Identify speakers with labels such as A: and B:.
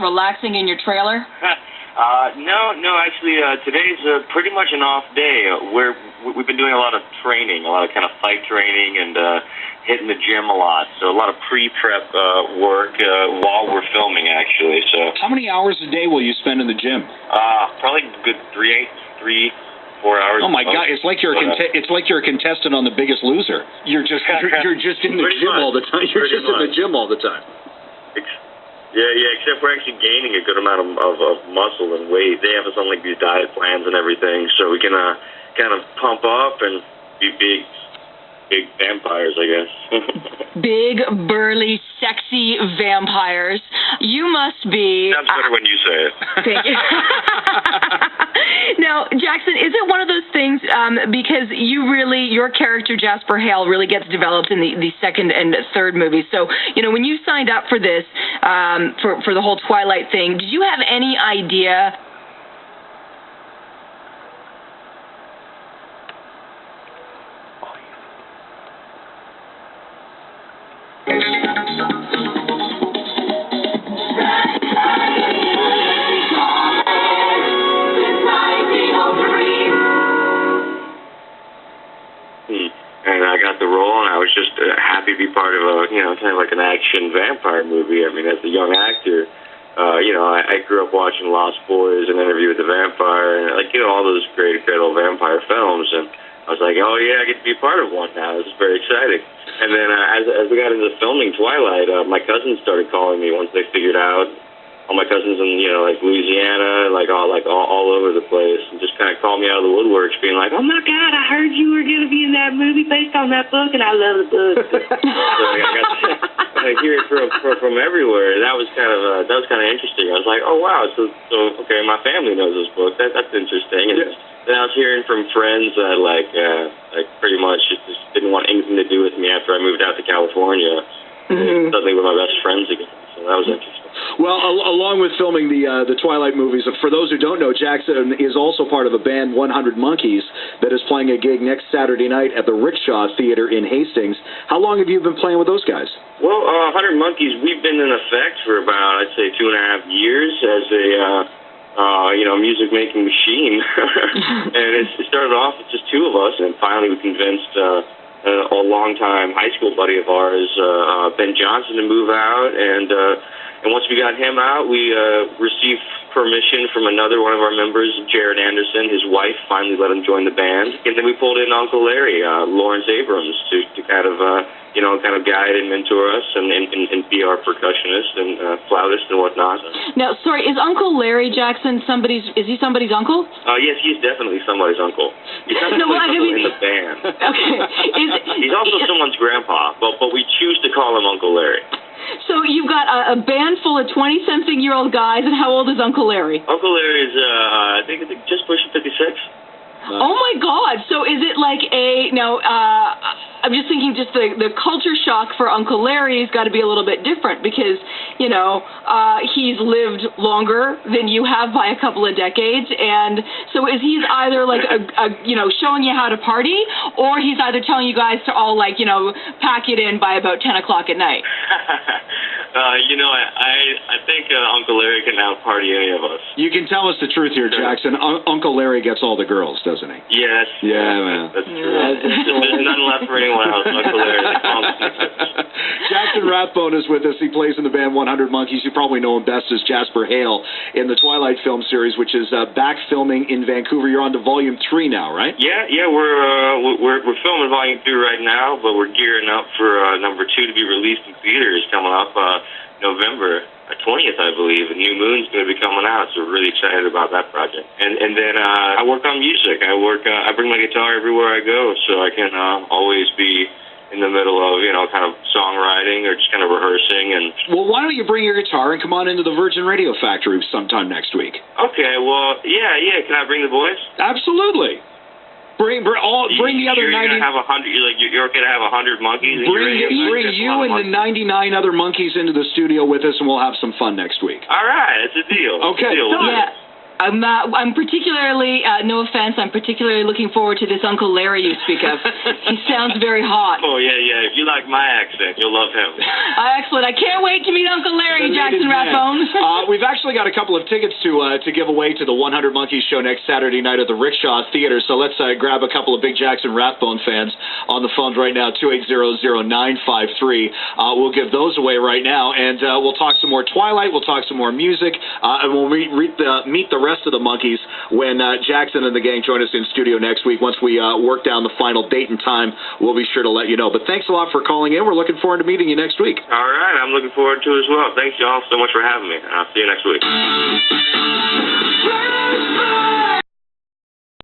A: Relaxing in your trailer?
B: No, actually, today's pretty much an off day. We've been doing a lot of training, a lot of kind of fight training and hitting the gym a lot. So a lot of pre-prep work while we're filming, actually. So
C: how many hours a day will you spend in the gym?
B: Probably a good 4 hours.
C: Oh my God! It's like you're a contestant on The Biggest Loser. You're just in the gym all the time. You're just in the gym all the time.
B: Yeah, except we're actually gaining a good amount of muscle and weight. They have us on like these diet plans and everything, so we can kind of pump up and be big vampires, I guess.
A: Big, burly, sexy vampires. You must be...
B: Sounds better when you say it.
A: Thank you. Now, Jackson, is it one of those things, because your character, Jasper Hale, really gets developed in the second and third movies. So, when you signed up for this, for the whole Twilight thing, did you have any idea...
B: And I got the role, and I was just happy to be part of a, kind of like an action vampire movie. I mean, as a young actor, I grew up watching Lost Boys and Interview with the Vampire, and all those great old vampire films. And I was like, oh yeah, I get to be part of one now. This is very exciting. And then as we got into filming Twilight, my cousins started calling me once they figured out. All my cousins in Louisiana, all over the place, and just kind of called me out of the woodworks, being like, "Oh my God, I heard you were going to be in that movie based on that book, and I love the book." So I got to hear it from everywhere. That was kind of interesting. I was like, "Oh wow, so okay, my family knows this book. That's interesting." And then I was hearing from friends that pretty much just didn't want anything to do with me after I moved out to California. Mm-hmm. Suddenly we're my best friends again. So that was interesting.
C: Well, along with filming the Twilight movies, for those who don't know, Jackson is also part of a band, 100 Monkeys, that is playing a gig next Saturday night at the Rickshaw Theater in Hastings. How long have you been playing with those guys?
B: Well, 100 Monkeys, we've been in effect for about, I'd say, 2.5 years as a music-making machine. And it started off with just two of us, and finally we convinced a long-time high school buddy of ours, Ben Johnson, to move out, and once we got him out, we received permission from another one of our members, Jared Anderson. His wife finally let him join the band, and then we pulled in Uncle Larry, Lawrence Abrams, to kind of guide and mentor us and be our percussionist and flautist and whatnot.
A: Now, sorry, is Uncle Larry Jackson somebody's uncle?
B: Yes, he's definitely somebody's uncle. He's not in the band.
A: Okay.
B: He's also someone's grandpa, but we choose to call him Uncle Larry.
A: So you've got a band full of 20-something-year-old guys, and how old is Uncle Larry?
B: Uncle Larry is, I think just pushing 56.
A: Oh my God! So is it like I'm just thinking, just the culture shock for Uncle Larry has got to be a little bit different because he's lived longer than you have by a couple of decades, and so is he's either like showing you how to party, or he's either telling you guys to all pack it in by about 10 o'clock at night.
B: I think Uncle Larry can out-party any of us.
C: You can tell us the truth here, Jackson. Uncle Larry gets all the girls, doesn't he?
B: Yes.
C: Yeah, man.
B: That's true. There's none left for anyone else. Uncle Larry.
C: Jackson Rathbone is with us. He plays in the band 100 Monkeys. You probably know him best as Jasper Hale in the Twilight film series, which is back filming in Vancouver. You're on to Volume 3 now, right?
B: Yeah. We're filming Volume 3 right now, but we're gearing up for number 2 to be released in theaters coming up November 20th, I believe. New Moon's going to be coming out, so we're really excited about that project. And then I work on music. I bring my guitar everywhere I go, so I can always be in the middle of, kind of songwriting or just kind of rehearsing. And
C: well, why don't you bring your guitar and come on into the Virgin Radio Factory sometime next week?
B: Okay, well, yeah. Can I bring the boys?
C: Absolutely. Bring the other 90.
B: You're okay to have 100 monkeys.
C: Bring you and the 99 other monkeys into the studio with us, and we'll have some fun next week.
B: All right, it's a deal.
C: Okay.
A: I'm particularly, no offense, I'm particularly looking forward to this Uncle Larry you speak of. He sounds very hot.
B: Oh, yeah. If you like my accent, you'll love him.
A: Excellent. I can't wait to meet Uncle Larry, Jackson Rathbone.
C: We've actually got a couple of tickets to give away to the 100 Monkeys show next Saturday night at the Rickshaw Theater. So let's grab a couple of big Jackson Rathbone fans on the phones right now, 2800953. We'll give those away right now, and we'll talk some more Twilight. We'll talk some more music, and we'll meet the rest of the Monkeys when Jackson and the gang join us in studio next week. Once we work down the final date and time, we'll be sure to let you know. But thanks a lot for calling in. We're looking forward to meeting you next week.
B: All right. I'm looking forward to it as well. Thanks, y'all, so much for having me. I'll see you next week.